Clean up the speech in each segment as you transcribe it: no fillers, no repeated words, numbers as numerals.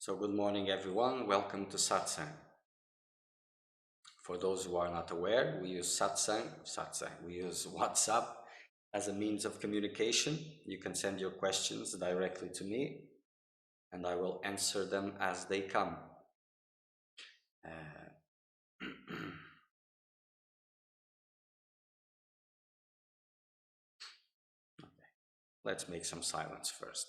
So good morning everyone, welcome to Satsang. For those who are not aware, we use we use WhatsApp as a means of communication. You can send your questions directly to me and I will answer them as they come. Let's make some silence first.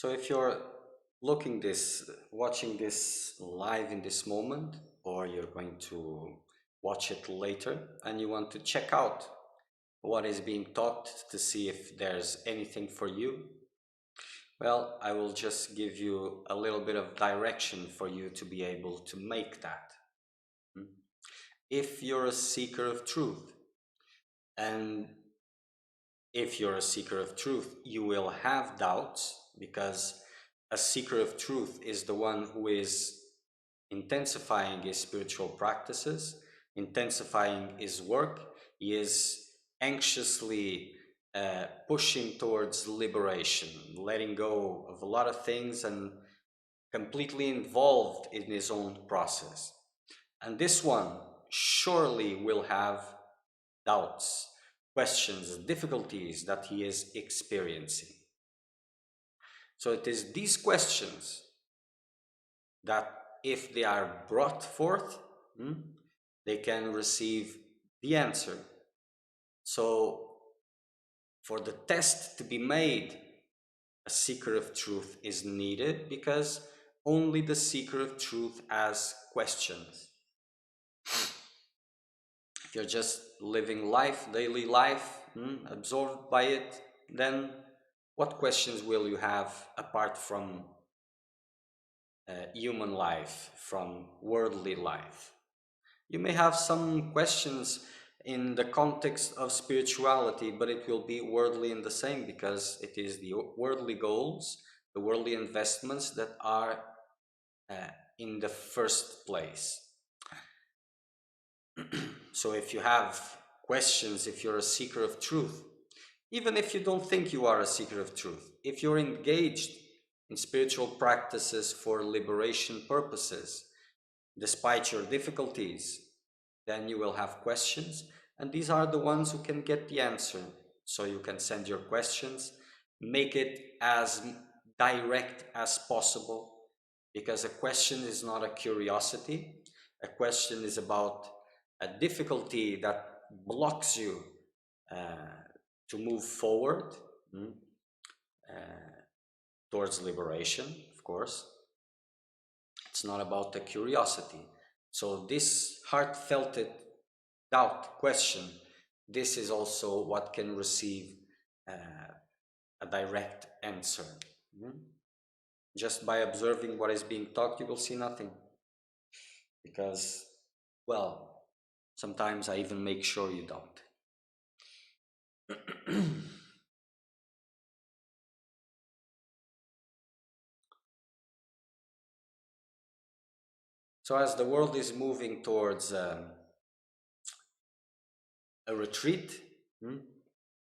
So if you're watching this live in this moment, or you're going to watch it later and you want to check out what is being taught to see if there's anything for you, well, I will just give you a little bit of direction for you to be able to make that. If you're a seeker of truth, and if you're a seeker of truth, you will have doubts, because a seeker of truth is the one who is intensifying his spiritual practices, intensifying his work. He is anxiously pushing towards liberation, letting go of a lot of things and completely involved in his own process. And this one surely will have doubts, questions, difficulties that he is experiencing. So it is these questions that, if they are brought forth, they can receive the answer. So for the test to be made, a seeker of truth is needed, because only the seeker of truth has questions. If you're just living life, daily life, absorbed by it, then what questions will you have apart from human life, from worldly life? You may have some questions in the context of spirituality, but it will be worldly in the same, because it is the worldly goals, the worldly investments that are in the first place. So if you have questions, if you're a seeker of truth, even if you don't think you are a seeker of truth, if you're engaged in spiritual practices for liberation purposes, despite your difficulties, then you will have questions, and these are the ones who can get the answer. So you can send your questions, make it as direct as possible, because a question is not a curiosity. A question is about a difficulty that blocks you to move forward towards liberation, of course. It's not about the curiosity. So this heartfelt doubt, question, this is also what can receive a direct answer. Just by observing what is being taught, you will see nothing. Because, well, sometimes I even make sure you don't. So as the world is moving towards a retreat,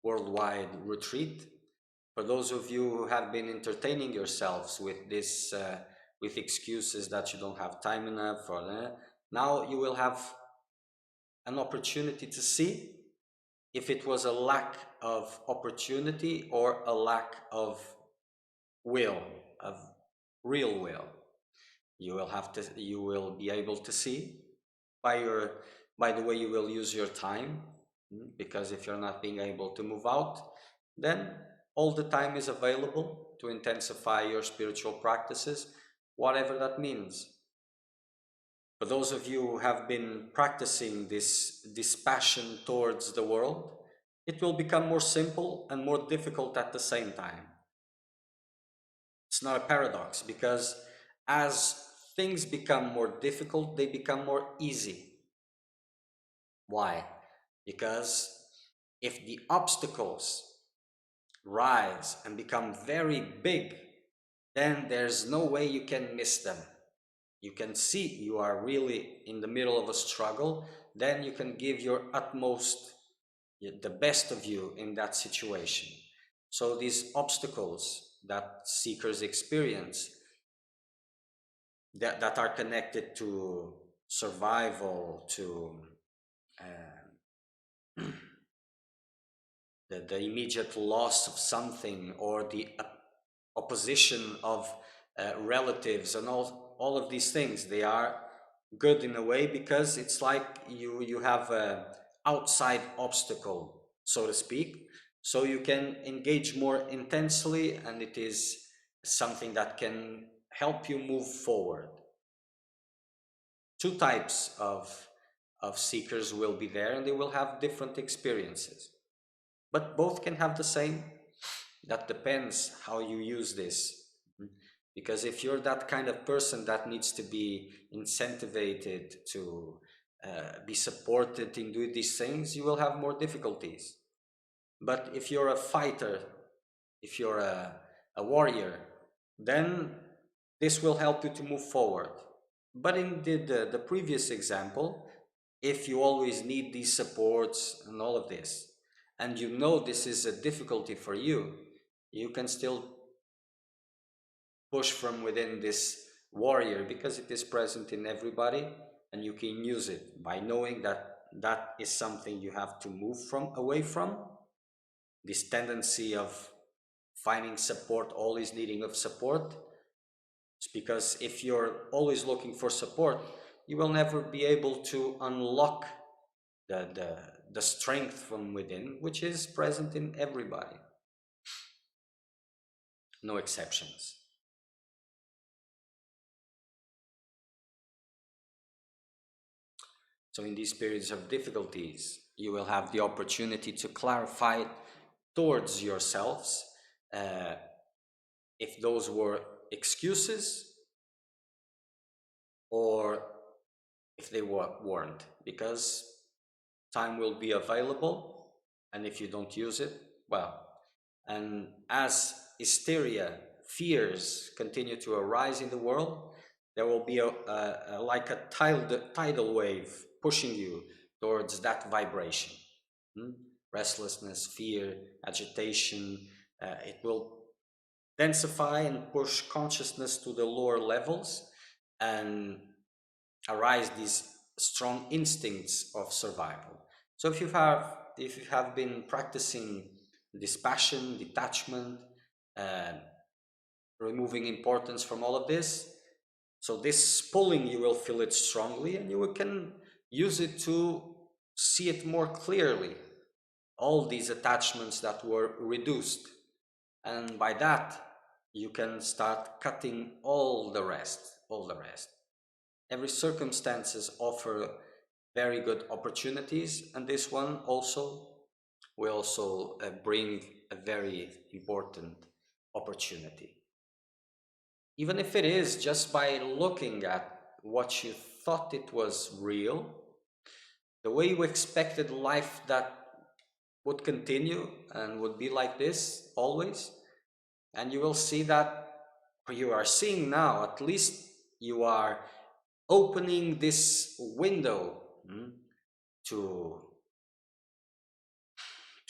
worldwide retreat, for those of you who have been entertaining yourselves with this, with excuses that you don't have time enough, or now you will have an opportunity to see if it was a lack of opportunity or a lack of will, of real will. You will be able to see by the way you will use your time, because if you're not being able to move out, then all the time is available to intensify your spiritual practices, whatever that means. For those of you who have been practicing this dispassion towards the world, it will become more simple and more difficult at the same time. It's not a paradox, because as things become more difficult, they become more easy. Why? Because if the obstacles rise and become very big, then there's no way you can miss them. You can see you are really in the middle of a struggle, then you can give your utmost, the best of you in that situation. So these obstacles that seekers experience, that are connected to survival, to the immediate loss of something, or the opposition of relatives, and all of these things, they are good in a way, because it's like you have a outside obstacle, so to speak, so you can engage more intensely, and it is something that can help you move forward. Two types of seekers will be there, and they will have different experiences, but both can have the same. That depends how you use this. Because if you're that kind of person that needs to be incentivized to be supported in doing these things, you will have more difficulties. But if you're a fighter, if you're a warrior, then this will help you to move forward. But in the previous example, if you always need these supports and all of this, and you know this is a difficulty for you, you can still push from within this warrior because it is present in everybody, and you can use it by knowing that that is something you have to move from, away from, this tendency of finding support, always needing of support. It's because if you're always looking for support, you will never be able to unlock the strength from within, which is present in everybody. No exceptions. So in these periods of difficulties, you will have the opportunity to clarify towards yourselves if those were excuses or if they weren't, because time will be available, and if you don't use it, well, and as hysteria, fears continue to arise in the world, there will be like a tidal wave pushing you towards that vibration. Restlessness, fear, agitation, it will densify and push consciousness to the lower levels and arise these strong instincts of survival. So if you have been practicing dispassion, detachment, uh, removing importance from all of this, so this pulling, you will feel it strongly, and you can use it to see it more clearly, all these attachments that were reduced, and by that you can start cutting all the rest. Every circumstances offer very good opportunities, and this one also will also bring a very important opportunity. Even if it is just by looking at what you thought it was real, the way you expected life that would continue and would be like this always, and you will see that you are seeing now, at least you are opening this window to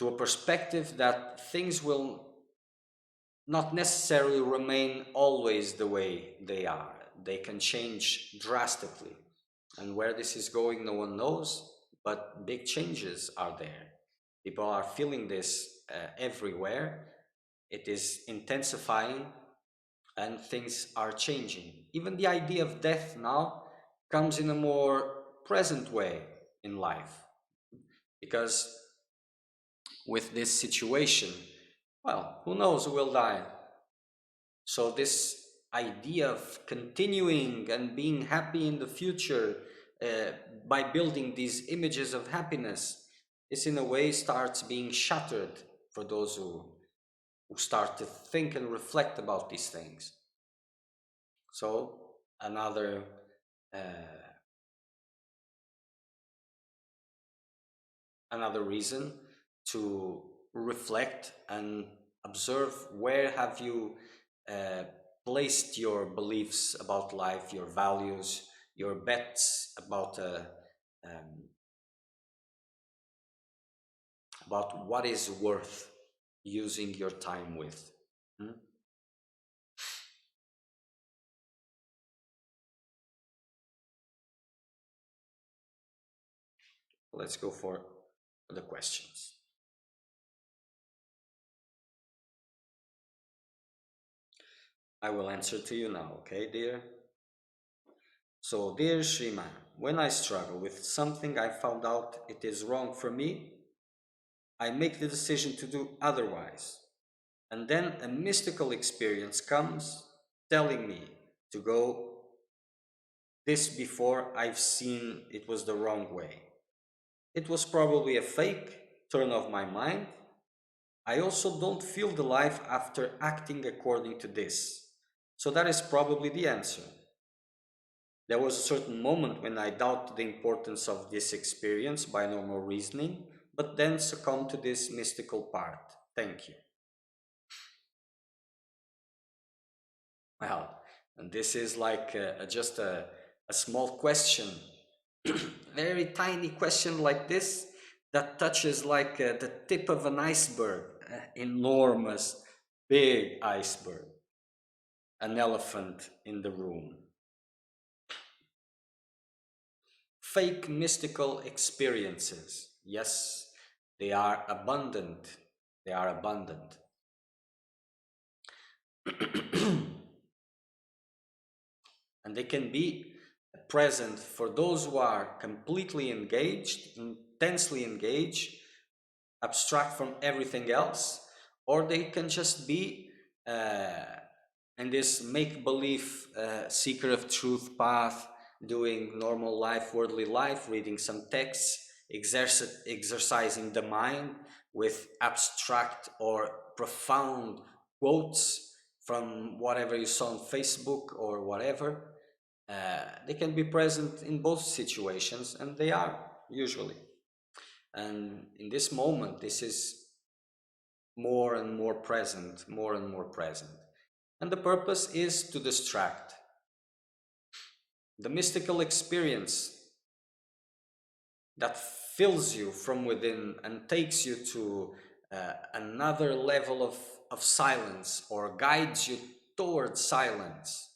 a perspective that things will not necessarily remain always the way they are. They can change drastically. And where this is going, no one knows, but big changes are there. People are feeling this everywhere. It is intensifying, and things are changing. Even the idea of death now comes in a more present way in life, because with this situation, well, who knows who will die? So this idea of continuing and being happy in the future uh, by building these images of happiness is in a way starts being shattered for those who start to think and reflect about these things. So another another reason to reflect and observe where have you uh, placed your beliefs about life, your values, your bets about what is worth using your time with. Hmm? Let's go for the questions. I will answer to you now, okay, dear? So, dear Sriman, when I struggle with something I found out it is wrong for me, I make the decision to do otherwise. And then a mystical experience comes telling me to go this before I've seen it was the wrong way. It was probably a fake turn of my mind. I also don't feel the life after acting according to this. So that is probably the answer. There was a certain moment when I doubted the importance of this experience by normal reasoning, but then succumbed to this mystical part. Thank you. Well, and this is like just a small question, very tiny question like this that touches like the tip of an iceberg, enormous, big iceberg, an elephant in the room. Fake mystical experiences. Yes, they are abundant. They are abundant. And they can be present for those who are completely engaged, intensely engaged, abstract from everything else, or they can just be in this make-believe seeker of truth path, doing normal life, worldly life, reading some texts, exercising the mind with abstract or profound quotes from whatever you saw on Facebook or whatever. They can be present in both situations, and they are usually. And in this moment, this is more and more present, more and more present. And the purpose is to distract. The mystical experience that fills you from within and takes you to another level of silence or guides you towards silence,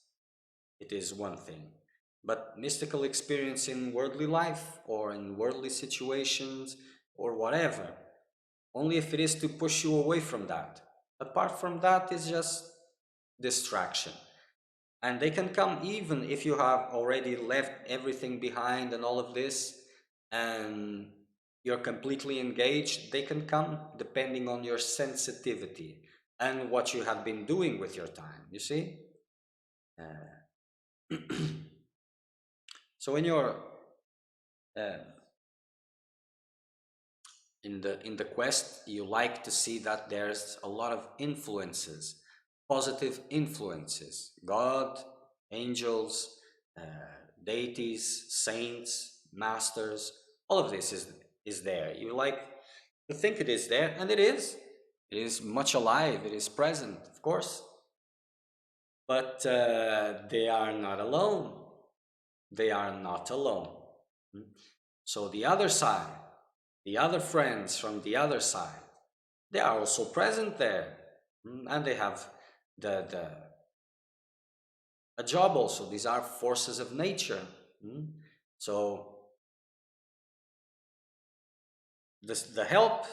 it is one thing. But mystical experience in worldly life or in worldly situations or whatever, only if it is to push you away from that. Apart from that, it's just distraction. And they can come even if you have already left everything behind and all of this, and you're completely engaged. They can come depending on your sensitivity and what you have been doing with your time, you see? So when you're uh, in the quest, you like to see that there's a lot of influences, positive influences, God, angels, uh, deities, saints, masters. All of this is there. You like to think it is there, and it is. It is much alive. It is present, of course. But they are not alone. They are not alone. So the other side, the other friends from the other side, they are also present there. And they have the a job also. These are forces of nature. So the help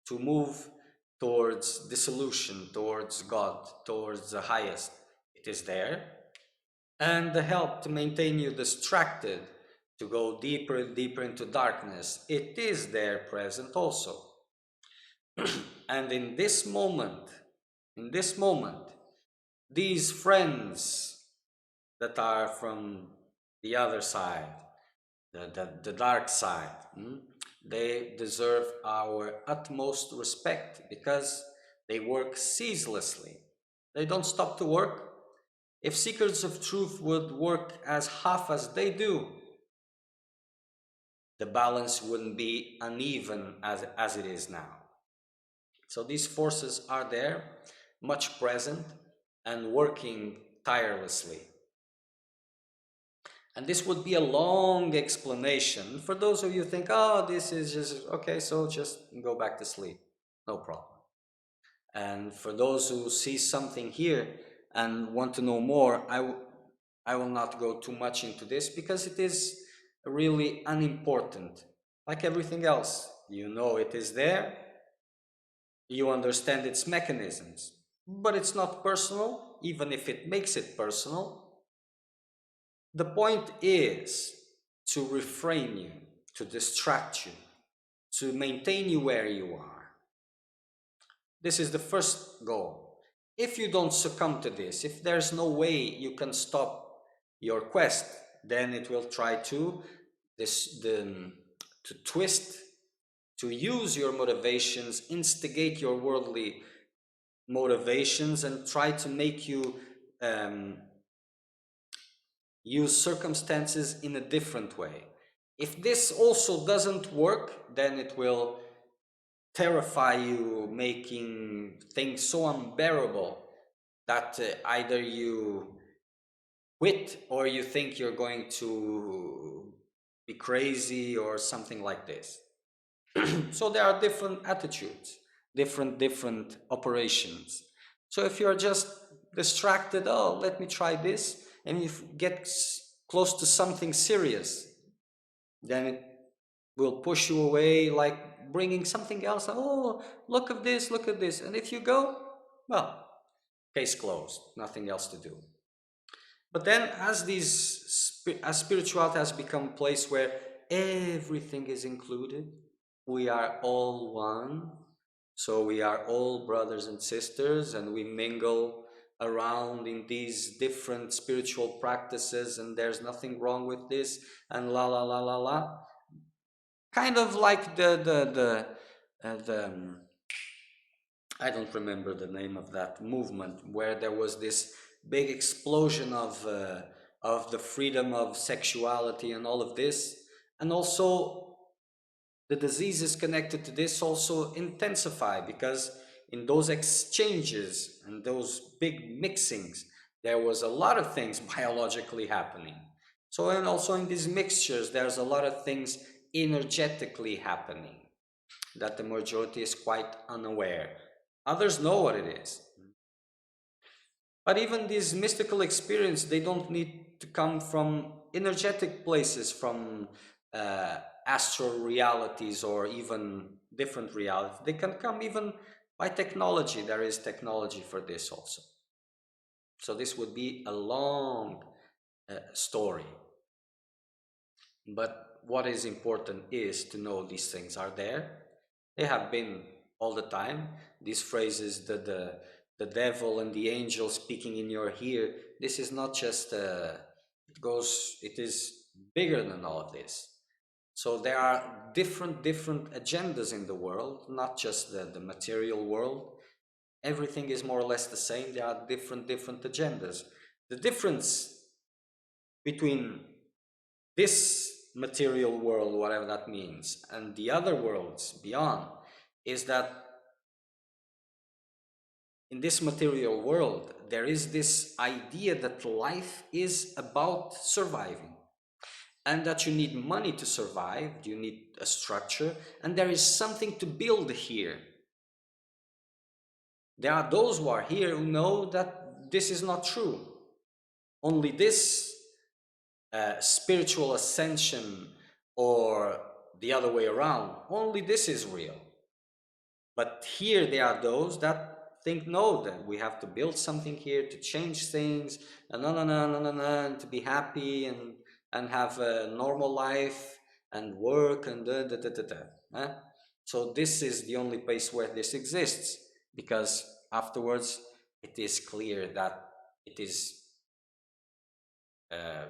to move towards dissolution, towards God, towards the highest, it is there. And the help to maintain you distracted, to go deeper and deeper into darkness, it is there present also. And in this moment, these friends that are from the other side, the dark side, they deserve our utmost respect because they work ceaselessly. They don't stop to work. If seekers of truth would work as half as they do, the balance wouldn't be uneven as it is now. So these forces are there, much present, and working tirelessly. And this would be a long explanation for those of you who think, oh, this is just, okay, so just go back to sleep. No problem. And for those who see something here and want to know more, I will not go too much into this because it is really unimportant. Like everything else, you know it is there, you understand its mechanisms, but it's not personal, even if it makes it personal. The point is to refrain you, to distract you, to maintain you where you are. This is the first goal. If you don't succumb to this, if there's no way you can stop your quest, then it will try to to twist, to use your motivations, instigate your worldly motivations, and try to make you um, use circumstances in a different way. If this also doesn't work, then it will terrify you, making things so unbearable that either you quit or you think you're going to be crazy or something like this. So there are different attitudes, different operations. So if you're just distracted, oh, let me try this, and you get close to something serious, then it will push you away, like bringing something else. Oh, look at this, look at this. And if you go, well, case closed, nothing else to do. But then as spirituality has become a place where everything is included, we are all one. So we are all brothers and sisters, and we mingle around in these different spiritual practices, and there's nothing wrong with this, and la la la la la. Kind of like the I don't remember the name of that movement where there was this big explosion of the freedom of sexuality and all of this, and also the diseases connected to this also intensify, because in those exchanges and those big mixings, there was a lot of things biologically happening. So, and also in these mixtures, there's a lot of things energetically happening that the majority is quite unaware. Others know what it is. But even these mystical experience, they don't need to come from energetic places, from astral realities or even different realities. They can come even by technology. There is technology for this also. So this would be a long story. But what is important is to know these things are there. They have been all the time. These phrases, the devil and the angel speaking in your ear, this is not just, it is bigger than all of this. So there are different agendas in the world, not just the material world. Everything is more or less the same. There are different agendas. The difference between this material world, whatever that means, and the other worlds beyond, is that in this material world, there is this idea that life is about surviving, and that you need money to survive, you need a structure, and there is something to build here. There are those who are here who know that this is not true. Only this spiritual ascension, or the other way around, only this is real. But here there are those that think, no, that we have to build something here to change things, and and to be happy and have a normal life and work and eh? So this is the only place where this exists, because afterwards it is clear that it is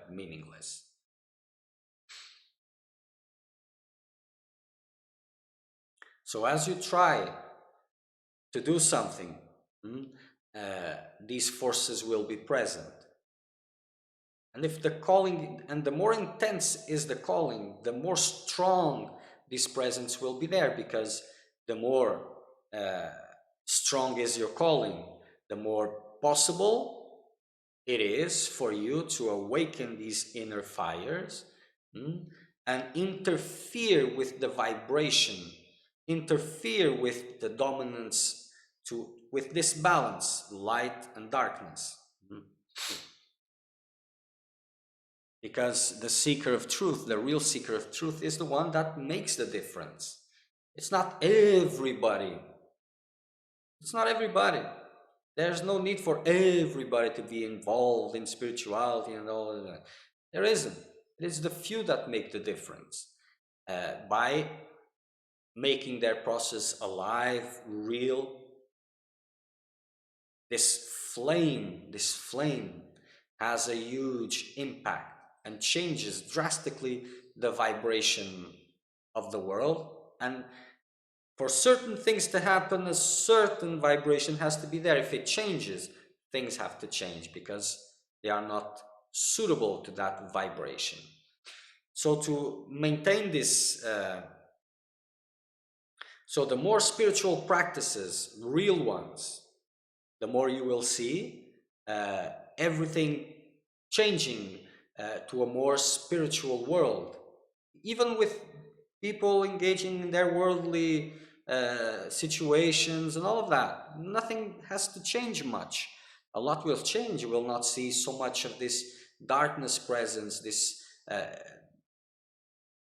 meaningless. So as you try to do something, these forces will be present. And if the calling, and the more intense is the calling, the more strong this presence will be there, because the more uh, strong is your calling, the more possible it is for you to awaken these inner fires, and interfere with the vibration, interfere with the dominance, with this balance, light and darkness. Because the seeker of truth, the real seeker of truth, is the one that makes the difference. It's not everybody. It's not everybody. There's no need for everybody to be involved in spirituality and all of that. There isn't. It is the few that make the difference by making their process alive, real, this flame has a huge impact and changes drastically the vibration of the world. And for certain things to happen, a certain vibration has to be there. If it changes, things have to change because they are not suitable to that vibration. So to maintain this, so the more spiritual practices, real ones, the more you will see everything changing to a more spiritual world. Even with people engaging in their worldly situations and all of that, nothing has to change much. A lot will change. You will not see so much of this darkness presence, this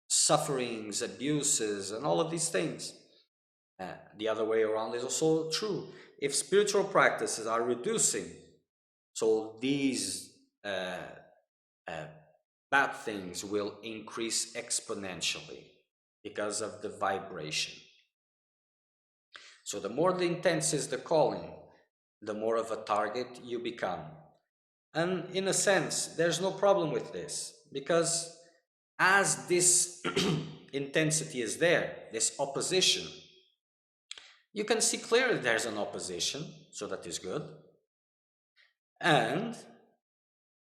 sufferings, abuses, and all of these things. The other way around is also true. If spiritual practices are reducing, so these uh, uh, bad things will increase exponentially because of the vibration. So the more intense is the calling, the more of a target you become. And in a sense, there's no problem with this because as this intensity is there, this opposition, you can see clearly there's an opposition, so that is good. And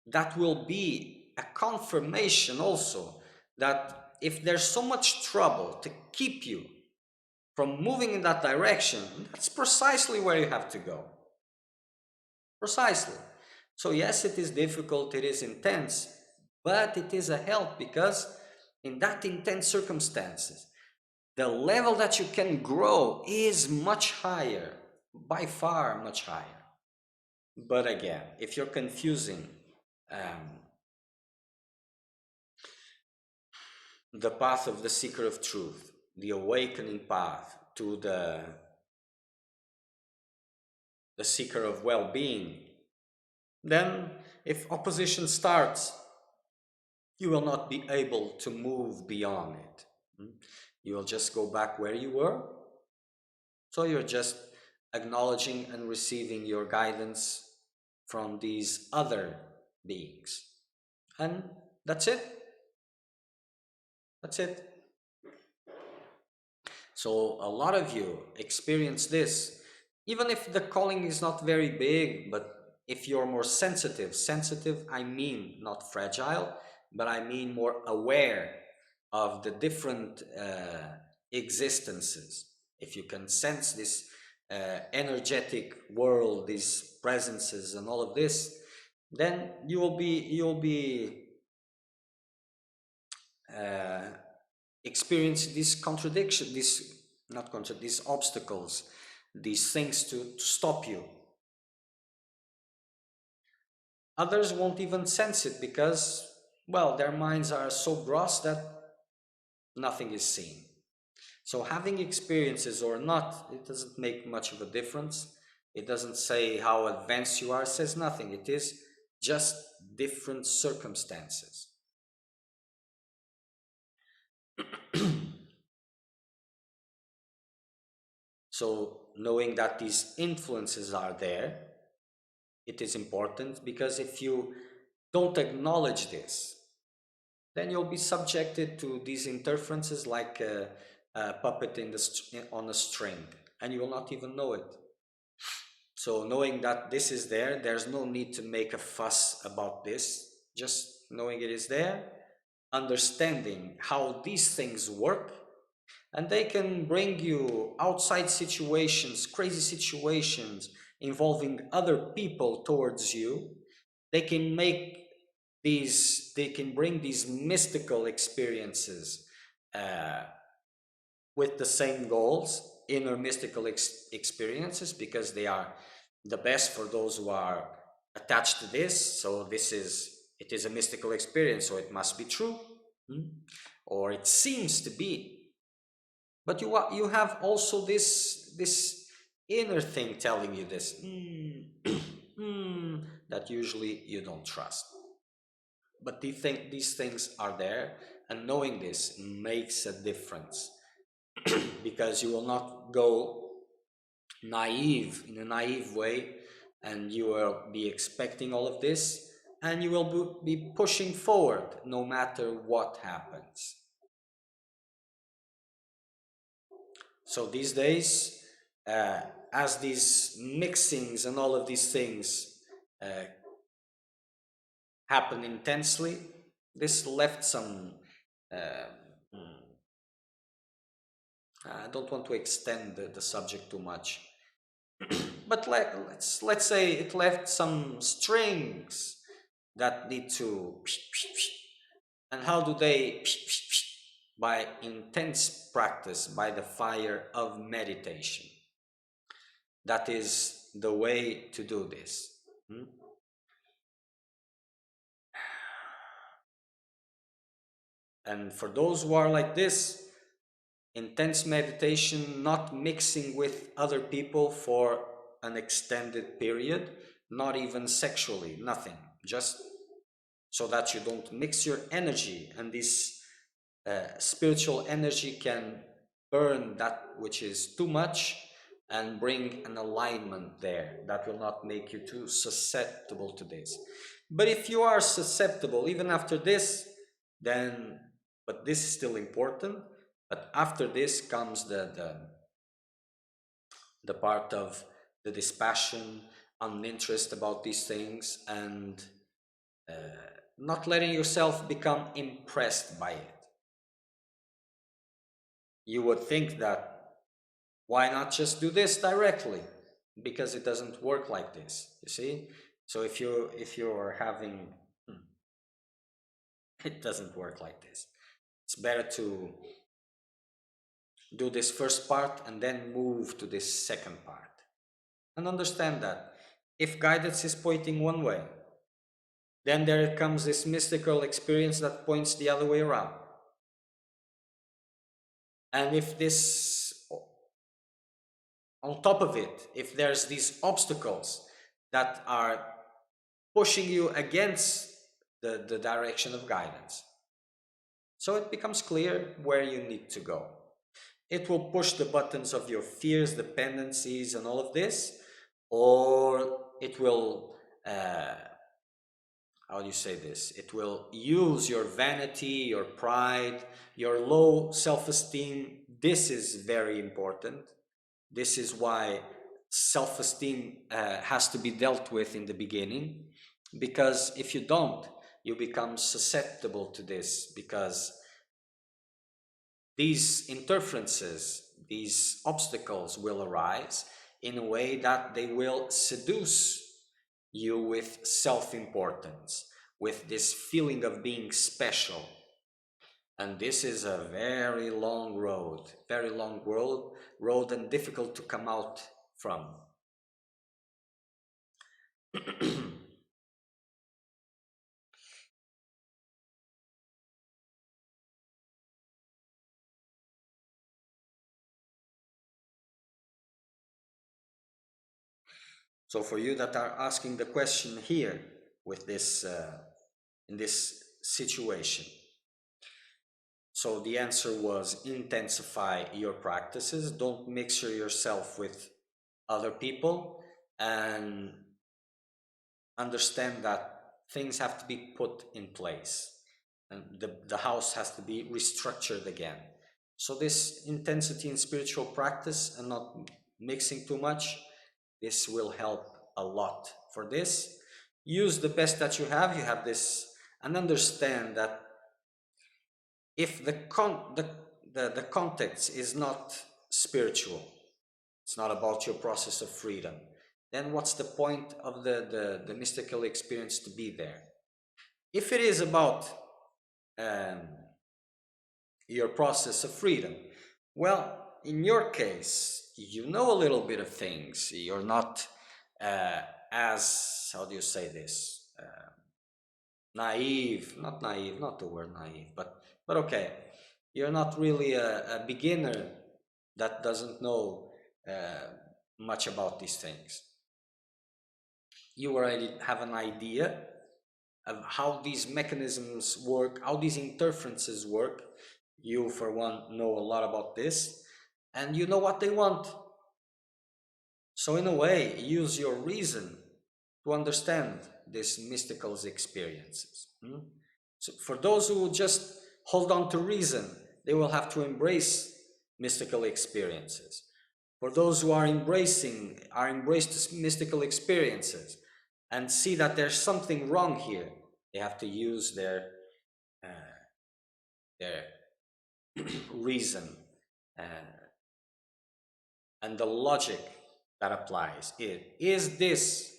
that will be a confirmation also that if there's so much trouble to keep you from moving in that direction, that's precisely where you have to go. Precisely. So yes, it is difficult, it is intense, but it is a help because in that intense circumstances, the level that you can grow is much higher, by far much higher. But again, if you're confusing um, the path of the seeker of truth, the awakening path, to the seeker of well-being, then if opposition starts, you will not be able to move beyond it. You will just go back where you were. So you're just acknowledging and receiving your guidance from these other beings. And that's it. That's it. So a lot of you experience this, even if the calling is not very big, but if you're more sensitive, I mean not fragile, but I mean more aware of the different existences. If you can sense this energetic world, these presences and all of this, then you'll be uh, experience this contradiction, this not contra these obstacles, these things to stop you. Others won't even sense it because, well, their minds are so gross that nothing is seen. So having experiences or not, it doesn't make much of a difference. It doesn't say how advanced you are, it says nothing. It is just different circumstances. So knowing that these influences are there, it is important because if you don't acknowledge this, then you'll be subjected to these interferences like a puppet on a string, and you will not even know it. So knowing that this is there, there's no need to make a fuss about this. Just knowing it is there, understanding how these things work, and they can bring you outside situations, crazy situations involving other people towards you. They can make they can bring these mystical experiences uh, with the same goals, inner mystical experiences, because they are the best for those who are attached to this. So it is a mystical experience, so it must be true, or it seems to be. But you have also this inner thing telling you this that usually you don't trust. But these things are there, and knowing this makes a difference because you will not go naive in a naive way and you will be expecting all of this, and you will be pushing forward no matter what happens. So these days, as these mixings and all of these things uh, happen intensely, this left some. Uh, I don't want to extend the subject too much, but let's say it left some strings that need to. And how do they? By intense practice, by the fire of meditation. That is the way to do this. And for those who are like this, intense meditation, not mixing with other people for an extended period, not even sexually, nothing, just so that you don't mix your energy, and this spiritual energy can burn that which is too much and bring an alignment there that will not make you too susceptible to this. But if you are susceptible even after this, then, but this is still important, but after this comes the part of the dispassion, uninterest about these things, and uh, not letting yourself become impressed by it. You would think that why not just do this directly, because it doesn't work like this, you see. So if you're having it doesn't work like this. It's better to do this first part and then move to this second part, and understand that if guidance is pointing one way, then there comes this mystical experience that points the other way around. And if this, on top of it, if there's these obstacles that are pushing you against the direction of guidance, so it becomes clear where you need to go. It will push the buttons of your fears, dependencies, and all of this, or it will, how do you say this? It will use your vanity, your pride, your low self-esteem. This is very important. This is why self-esteem has to be dealt with in the beginning, because if you don't, you become susceptible to this, because these interferences, these obstacles will arise in a way that they will seduce you with self-importance, with this feeling of being special. And this is a very long road, road and difficult to come out from. So for you that are asking the question here with this, in this situation, so the answer was intensify your practices. Don't mix yourself with other people, and understand that things have to be put in place, and the house has to be restructured again. So this intensity in spiritual practice and not mixing too much, this will help a lot for this. Use the best that you have this, and understand that if the context is not spiritual, it's not about your process of freedom, then what's the point of the mystical experience to be there? If it is about um, your process of freedom, well, in your case, you know a little bit of things. You're not as, how do you say this? Naive, not the word naive, but okay. You're not really a beginner that doesn't know much about these things. You already have an idea of how these mechanisms work, how these interferences work. You, for one, know a lot about this, and you know what they want. So in a way, use your reason to understand these mystical experiences. So for those who just hold on to reason, they will have to embrace mystical experiences. For those who are embraced mystical experiences and see that there's something wrong here, they have to use their reason uh, and the logic that applies. Is this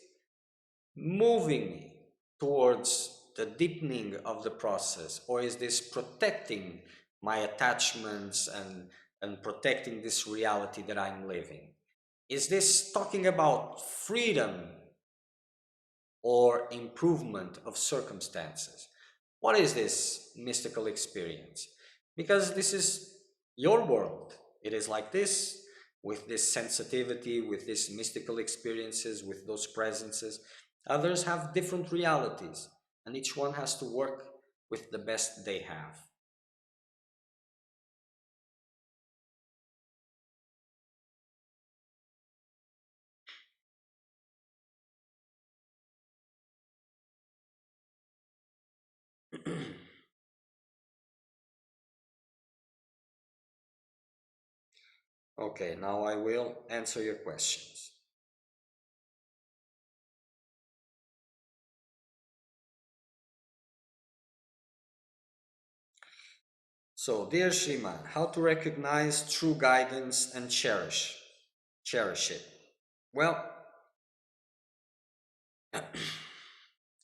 moving me towards the deepening of the process, or is this protecting my attachments and protecting this reality that I'm living? Is this talking about freedom or improvement of circumstances? What is this mystical experience? Because this is your world. It is like this, with this sensitivity, with these mystical experiences, with those presences. Others have different realities, and each one has to work with the best they have. Okay, now I will answer your questions. So, dear Sriman, how to recognize true guidance and cherish it? Well,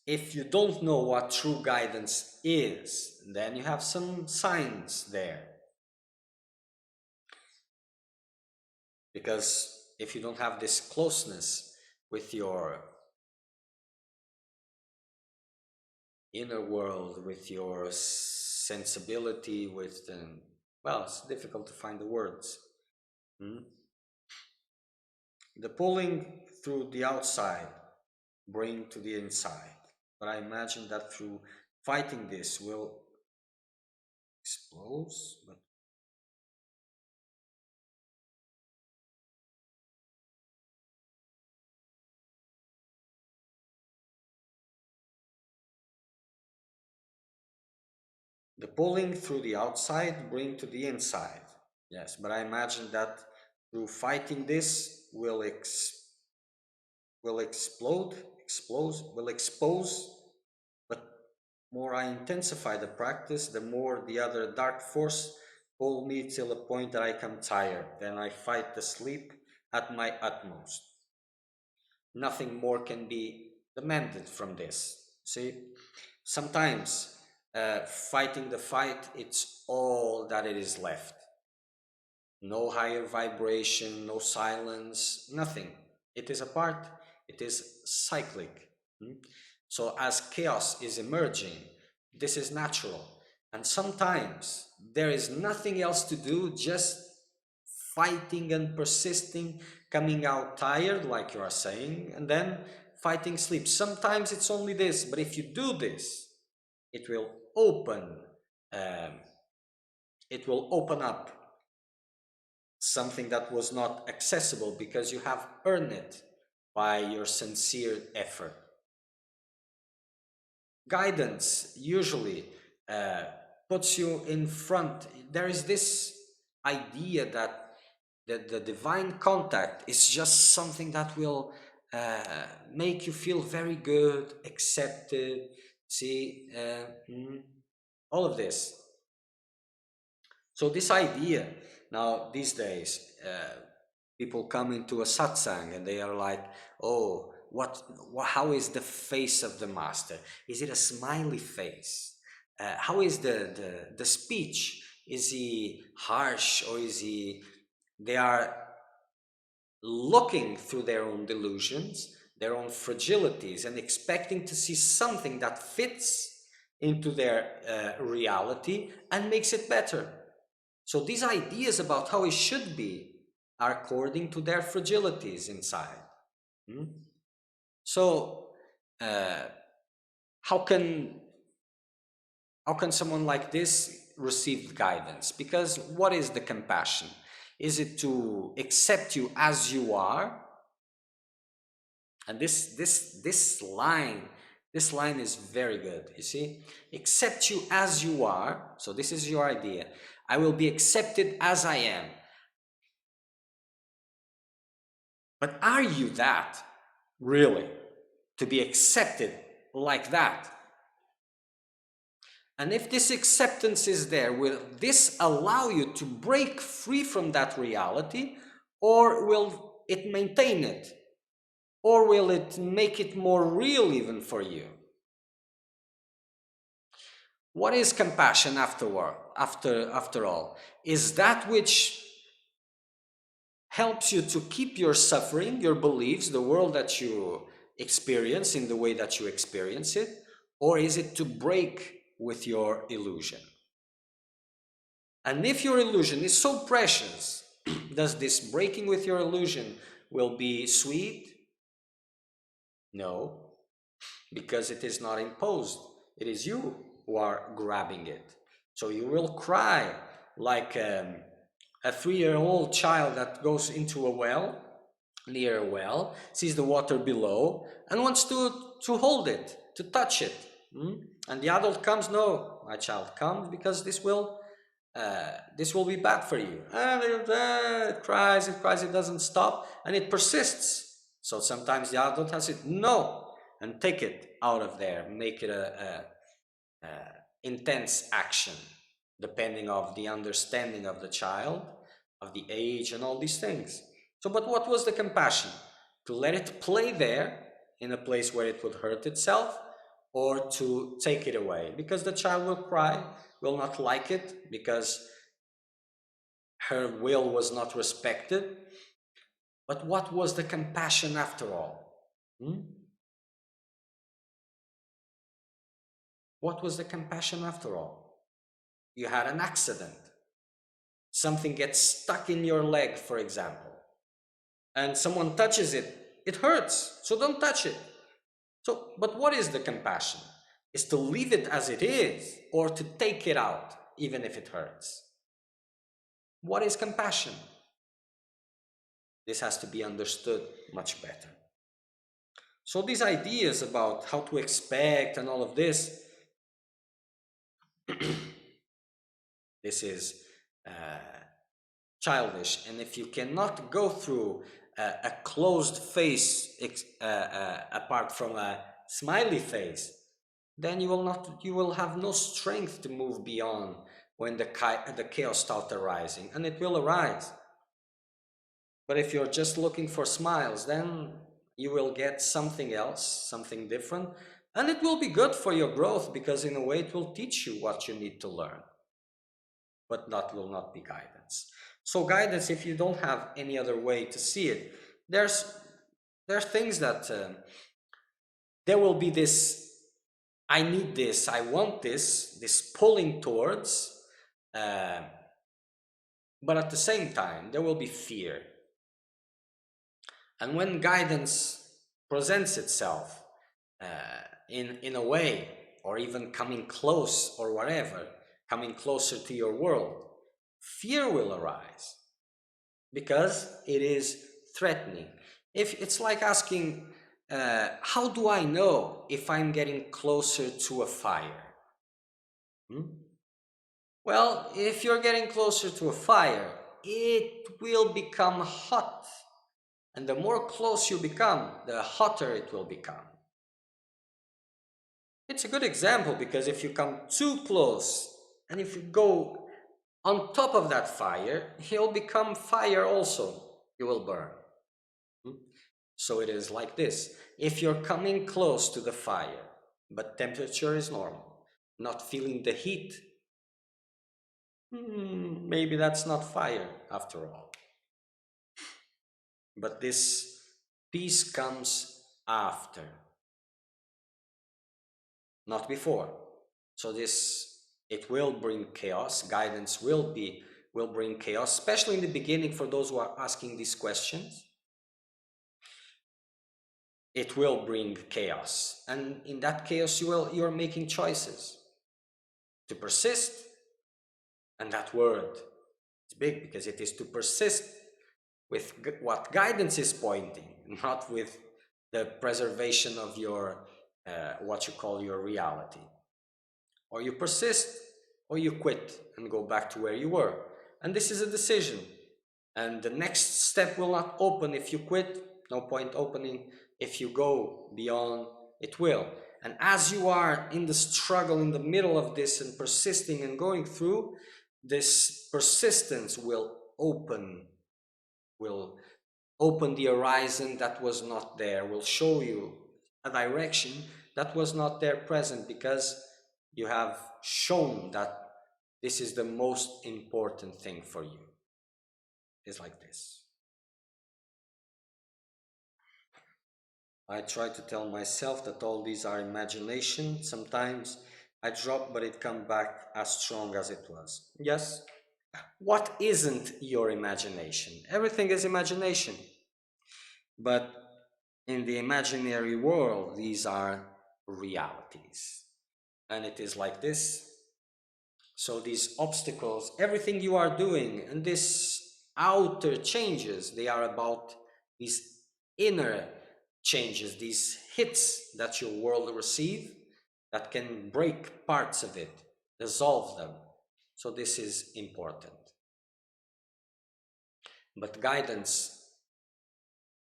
if you don't know what true guidance is, then you have some signs there. Because if you don't have this closeness with your inner world, with your sensibility, with the, well, it's difficult to find the words. The pulling through the outside bring to the inside. But I imagine that through fighting this will explode, but the pulling through the outside bring to the inside. Yes, but I imagine that through fighting this will will expose. But more I intensify the practice, the more the other dark force pull me till a point that I come tired. Then I fight the sleep at my utmost. Nothing more can be demanded from this. See, sometimes fighting the fight, it's all that it is left. No higher vibration, no silence, nothing. It is apart, it is cyclic. So as chaos is emerging, this is natural. And sometimes there is nothing else to do, just fighting and persisting, coming out tired, like you are saying, and then fighting sleep. Sometimes it's only this, but if you do this, it will um, open up something that was not accessible because you have earned it by your sincere effort. Guidance usually uh, puts you in front. There is this idea that the divine contact is just something that will make you feel very good, accepted, see, all of this. So this idea, now these days, people come into a satsang and they are like, oh, how is the face of the master? Is it a smiley face? How is the speech? Is he harsh, or is he, they are looking through their own delusions, their own fragilities, and expecting to see something that fits into their reality and makes it better. So these ideas about how it should be are according to their fragilities inside. So uh, how can someone like this receive guidance? Because what is the compassion? Is it to accept you as you are And this line is very good. You see, accept you as you are. So this is your idea. I will be accepted as I am. But are you that really, to be accepted like that? And if this acceptance is there, will this allow you to break free from that reality, or will it maintain it? Or will it make it more real even for you? What is compassion after all? Is that which helps you to keep your suffering, your beliefs, the world that you experience in the way that you experience it? Or is it to break with your illusion? And if your illusion is so precious, does this breaking with your illusion will be sweet? No, because it is not imposed. It is you who are grabbing it. So you will cry like a 3-year-old child that goes into a well, near a well, sees the water below and wants to hold it, to touch it. And the adult comes, no, my child, come, because this will be bad for you. And it cries, it doesn't stop, and it persists. So sometimes the adult has it, no, and take it out of there, make it a intense action, depending of the understanding of the child, of the age, and all these things. So, but what was the compassion? To let it play there in a place where it would hurt itself, or to take it away? Because the child will cry, will not like it, because her will was not respected. But what was the compassion after all? What was the compassion after all? You had an accident. Something gets stuck in your leg, for example, and someone touches it. It hurts, so don't touch it. So, but what is the compassion? Is to leave it as it is, or to take it out, even if it hurts? What is compassion? This has to be understood much better. So these ideas about how to expect and all of this, this is childish. And if you cannot go through a closed face apart from a smiley face, then you will have no strength to move beyond when the chaos starts arising, and it will arise. But if you're just looking for smiles, then you will get something else, something different, and it will be good for your growth, because in a way it will teach you what you need to learn, but that will not be guidance. So guidance, if you don't have any other way to see it, there are things that there will be this, I need this, I want this pulling towards, but at the same time, there will be fear. And when guidance presents itself in a way, or even coming close, or whatever, coming closer to your world, fear will arise, because it is threatening. If it's like asking, how do I know if I'm getting closer to a fire? Well, if you're getting closer to a fire, it will become hot. And the more close you become, the hotter it will become. It's a good example, because if you come too close, and if you go on top of that fire, it'll become fire also. You will burn. So it is like this. If you're coming close to the fire, but temperature is normal, not feeling the heat, maybe that's not fire after all. But this peace comes after, not before. So it will bring chaos. Guidance will bring chaos, especially in the beginning for those who are asking these questions. It will bring chaos, and in that chaos you're making choices to persist. And that word is big, because it is to persist with what guidance is pointing, not with the preservation of your, what you call your reality. Or you persist, or you quit and go back to where you were. And this is a decision. And the next step will not open if you quit, no point opening. If you go beyond, it will. And as you are in the struggle, in the middle of this, and persisting and going through, this persistence will open the horizon that was not there, will show you a direction that was not there present, because you have shown that this is the most important thing for you. It's like this. I try to tell myself that all these are imagination. Sometimes I drop, but it comes back as strong as it was. Yes. What isn't your imagination? Everything is imagination. But in the imaginary world, these are realities. And it is like this. So these obstacles, everything you are doing, and these outer changes, they are about these inner changes, these hits that your world receive that can break parts of it, dissolve them. So this is important. But guidance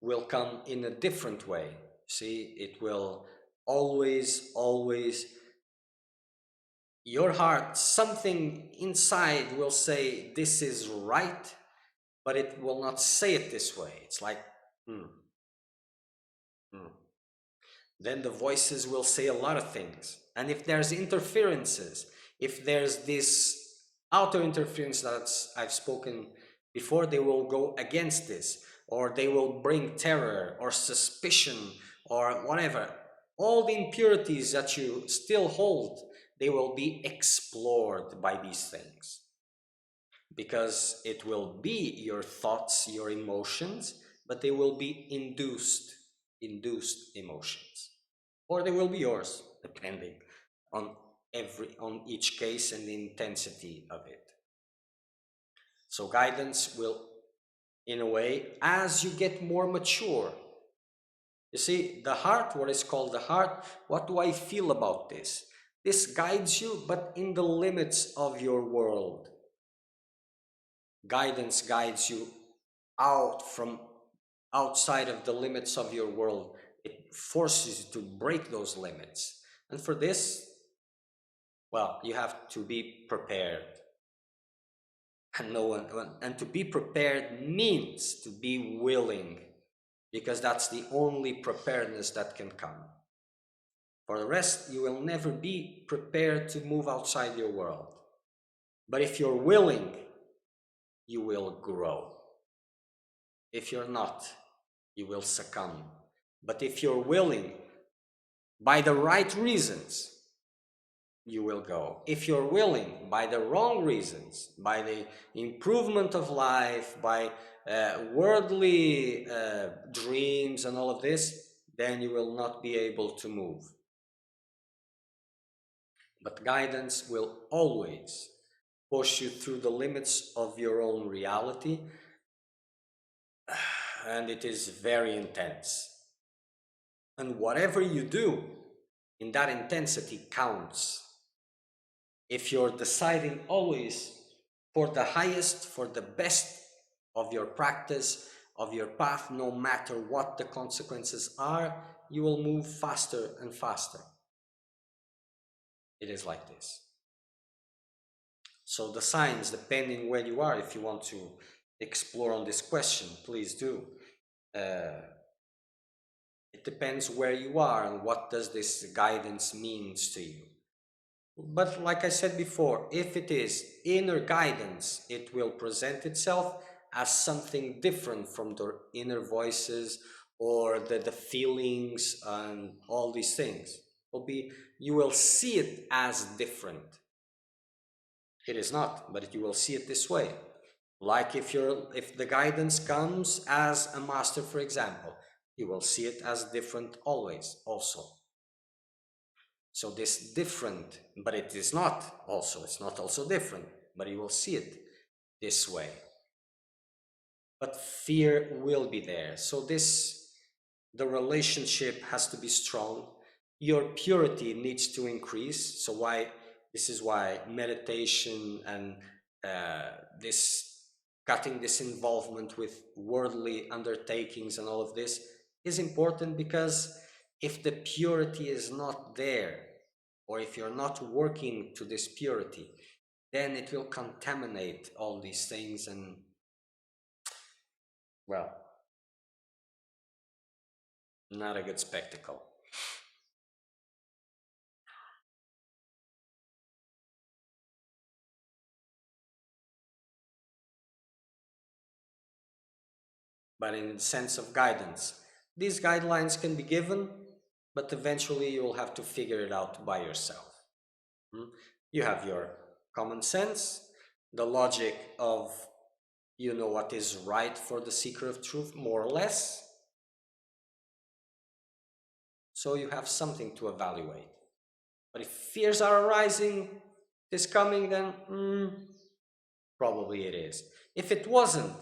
will come in a different way. See, it will always, your heart, something inside will say this is right, but it will not say it this way. It's like, hmm, hmm. Then the voices will say a lot of things. And if there's interferences, if there's this outer interference that I've spoken before, they will go against this, or they will bring terror or suspicion or whatever. All the impurities that you still hold, they will be explored by these things. Because it will be your thoughts, your emotions, but they will be induced emotions, or they will be yours, depending on each case and the intensity of it. So guidance will, in a way, as you get more mature, you see, the heart, what is called the heart, what do I feel about this? This guides you, but in the limits of your world. Guidance guides you out from outside of the limits of your world. It forces you to break those limits. And for this, well, you have to be prepared. And to be prepared means to be willing, because that's the only preparedness that can come. For the rest, you will never be prepared to move outside your world. But if you're willing, you will grow. If you're not, you will succumb. But if you're willing, by the right reasons, you will go. If you're willing, by the wrong reasons, by the improvement of life, by worldly dreams and all of this, then you will not be able to move. But guidance will always push you through the limits of your own reality, and it is very intense. And whatever you do in that intensity counts. If you're deciding always for the highest, for the best of your practice, of your path, no matter what the consequences are, you will move faster and faster. It is like this. So the signs, depending where you are, if you want to explore on this question, please do. It depends where you are and what does this guidance means to you. But like I said before, if it is inner guidance, it will present itself as something different from the inner voices or the feelings and all these things. You will see it as different. It is not, but you will see it this way. Like if the guidance comes as a master, for example, you will see it as different always also. So this different, but it is not also, it's not also different, but you will see it this way. But fear will be there. So this the relationship has to be strong. Your purity needs to increase. So this is why meditation and this cutting this involvement with worldly undertakings and all of this is important, because if the purity is not there, or if you're not working to this purity, then it will contaminate all these things, and well, not a good spectacle. But in the sense of guidance, these guidelines can be given, but eventually you will have to figure it out by yourself. You have your common sense, the logic of you know what is right for the seeker of truth, more or less. So you have something to evaluate. But if fears are arising, is coming, then probably it is. If it wasn't,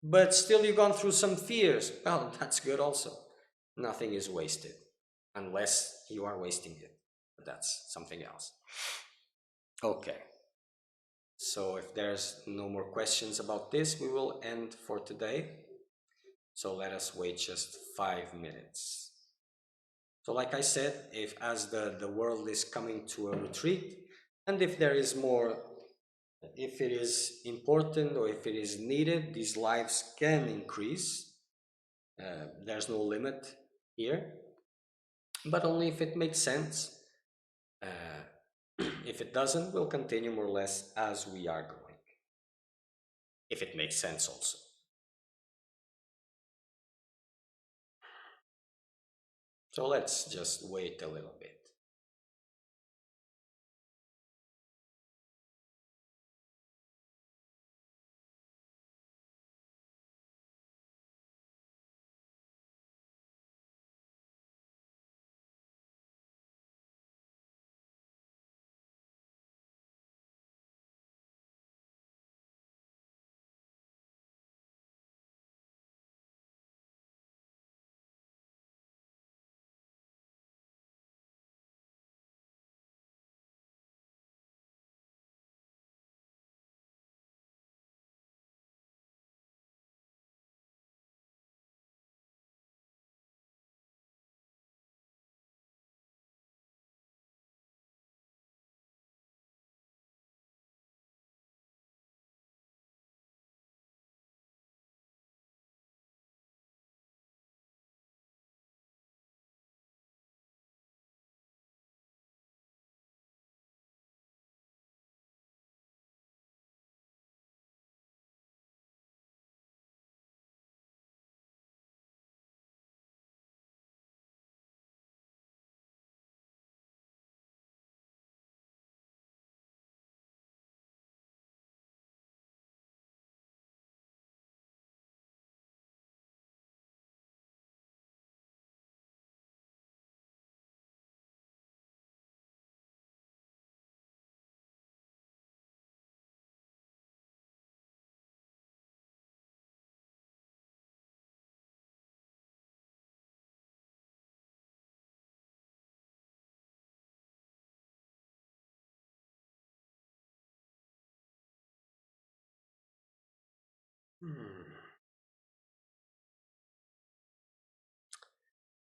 but still you've gone through some fears, well, that's good also. Nothing is wasted, unless you are wasting it. But that's something else. Okay. So if there's no more questions about this, we will end for today. So let us wait just 5 minutes. So like I said, if as the world is coming to a retreat, and if there is more, if it is important or if it is needed, these lives can increase. There's no limit here, but only if it makes sense. If it doesn't, we'll continue more or less as we are going. If it makes sense also. So let's just wait a little bit.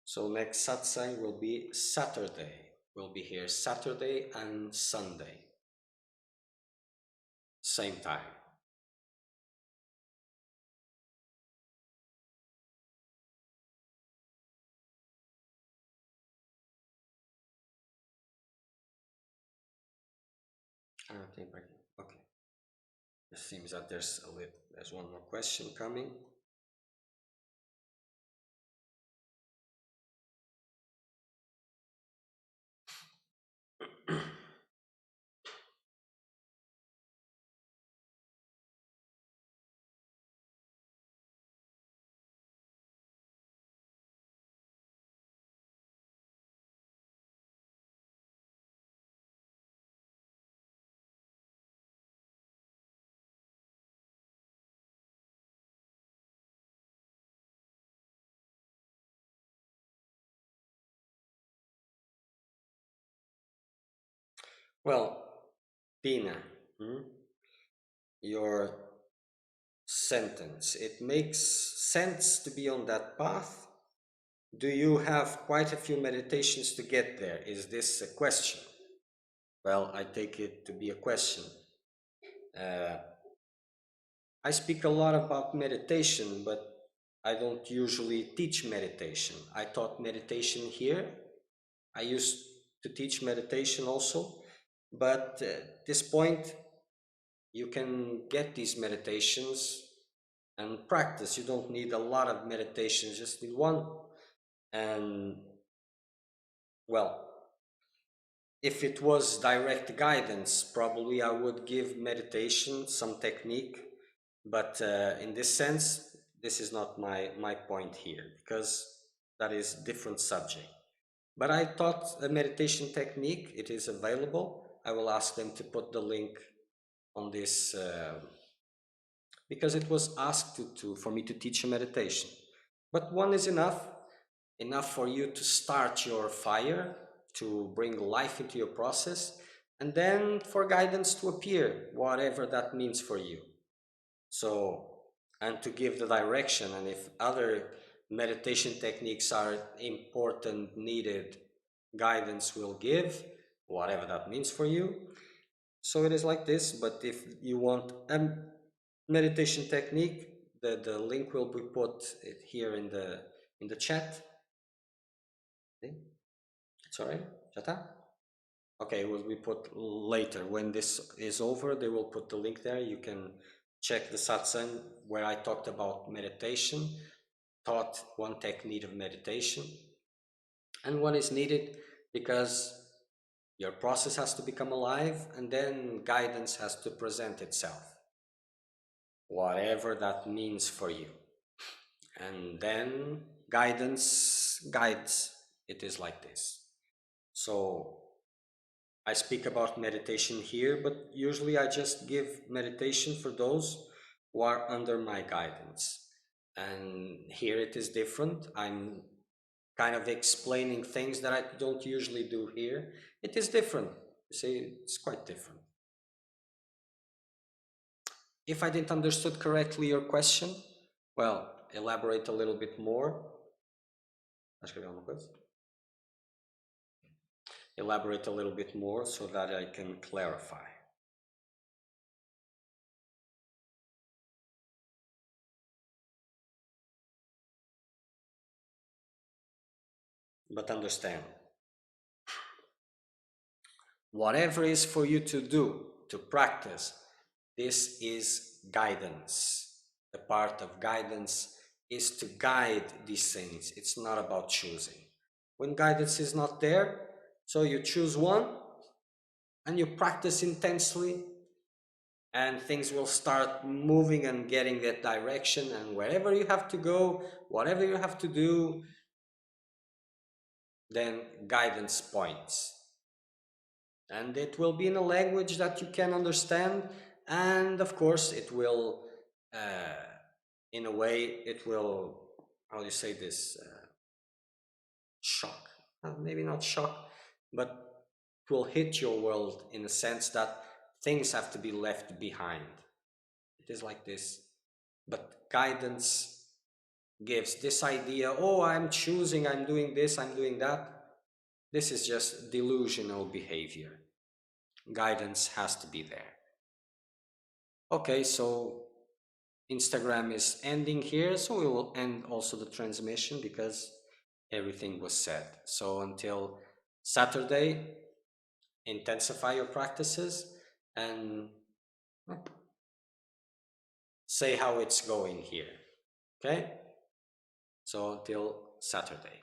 So next satsang will be Saturday. We'll be here Saturday and Sunday. Same time. Okay, okay. It seems that there's one more question coming. Well, Pina, your sentence, it makes sense to be on that path. Do you have quite a few meditations to get there? Is this a question? Well, I take it to be a question. Uh, I speak a lot about meditation, but I don't usually teach meditation. I taught meditation here. I used to teach meditation also, but at this point, you can get these meditations and practice. You don't need a lot of meditations, just need one. And well, if it was direct guidance, probably I would give meditation some technique, but in this sense, this is not my point here because that is different subject. But I taught a meditation technique. It is available. I will ask them to put the link on this because it was asked for me to teach a meditation. But one is enough for you to start your fire, to bring life into your process, and then for guidance to appear, whatever that means for you. So, and to give the direction, and if other meditation techniques are important, needed, guidance will give, whatever that means for you. So it is like this, but if you want a meditation technique, the link will be put here in the chat. Okay? It's all right? Jata? Okay, it will be put later. When this is over, they will put the link there. You can check the satsang where I talked about meditation, taught one technique of meditation, and one is needed because your process has to become alive and then guidance has to present itself, whatever that means for you. And then guidance guides. It is like this. So I speak about meditation here, but usually I just give meditation for those who are under my guidance. And here it is different. I'm kind of explaining things that I don't usually do here. It is different. You see, it's quite different. If I didn't understood correctly your question, well, elaborate a little bit more. Elaborate a little bit more so that I can clarify. But understand, whatever is for you to do, to practice, this is guidance. The part of guidance is to guide these things. It's not about choosing. When guidance is not there, so you choose one and you practice intensely, and things will start moving and getting that direction. And wherever you have to go, whatever you have to do, then guidance points. And it will be in a language that you can understand, and of course it will in a way it will, how do you say this, shock, maybe not shock, but it will hit your world in a sense that things have to be left behind. It is like this. But guidance gives this idea, oh, I'm choosing, I'm doing this, I'm doing that. This is just delusional behavior. Guidance has to be there. Okay, so Instagram is ending here, so we will end also the transmission because everything was said. So until Saturday, intensify your practices and say how it's going here. Okay? So until Saturday.